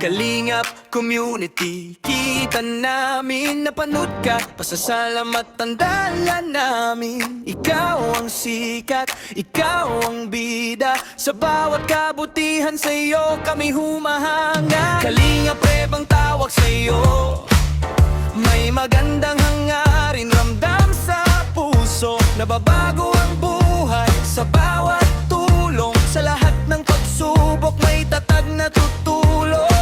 Kalingap Community, kita namin napanood ka. Pasasalamat ang dala namin. Ikaw ang sikat, ikaw ang bida. Sa bawat kabutihan sa'yo kami humahanga. Kalingap Rebang tawag sa'yo, may magandang hangarin, ramdam sa puso. Nababago ang buhay sa bawat tulong. Sa lahat ng pagsubok may tatag na tutulong.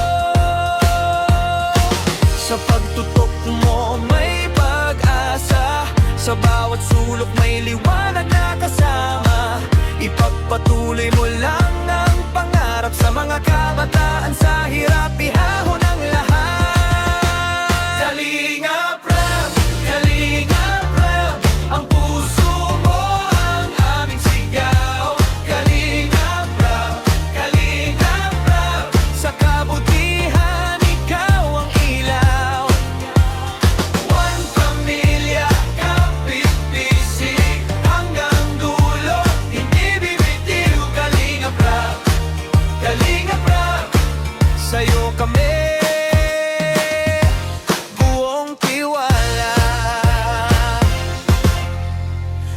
Sa pagtutok mo may pag-asa, sa bawat sulok may liwanag na kasama. Ipagpatuloy mo lang ang pangarap sa mga kabataan. Sa hirap ihahon ang lahat. Kalingap Rap, Kalingap Rap, ang puso mo ang aming sigaw. Kalingap Rap, Kalingap Rap, sa kabutihan ikaw ang ilaw. One pamilya, kapit-bisig, hanggang dulo, hindi bibitiw. Kalingap Rap, Kalingap Rap, sa'yo kami buong tiwala.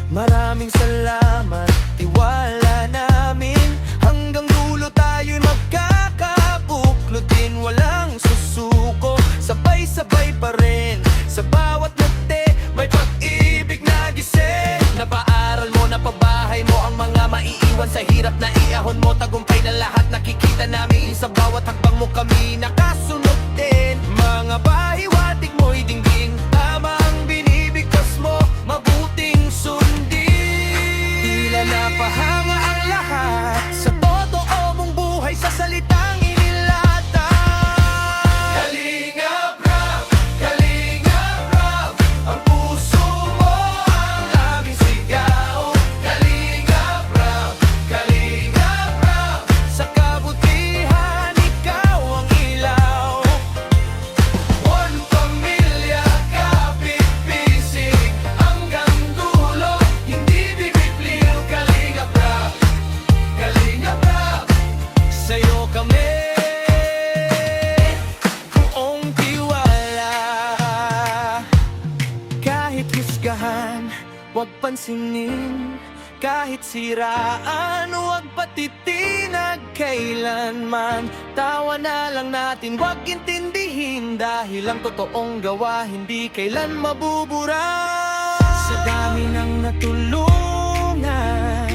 Maraming salamat, tiwala namin. Hanggang dulo tayo'y magkakabuklutin. Walang susuko, sabay-sabay pa rin. Sa bawat ngiti may pag-ibig na gising. Napaaral mo, napabahay mo ang mga maiiwan sa hirap na iahon mo. Tagumpay na lahat nakikita namin. Sa bawat hakbang mo kami nakasunod din. Mga pahiwatig mo'y dinggin, tama ang binibigkas mo, mabuting sundin. Tila napahanga ang lahat sa totoo mong buhay, sa salitang inilata. Kalingap Rap, Kalingap Rap, ang puso mo ang aming sigaw. Kalingap Rap, Kalingap Rap, sa kabutihan ikaw ang ilaw. One pamilya, kapit-bisig, hanggang dulo, hindi bibitiw. Kalingap Rap, Kalingap Rap, sa'yo kami buong tiwala. Kahit husgahan, huwag pansinin. Kahit siraan, huwag patitinag kailanman. Tawa na lang natin, huwag intindihin. Dahil ang totoong gawa, hindi kailan mabubura. Sa dami ng natulungan,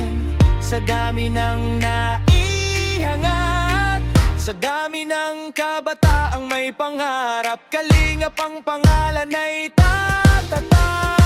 sa dami ng naihangat, sa dami ng kabataang may pangarap, Kalingap ang pangalan ay tatatag.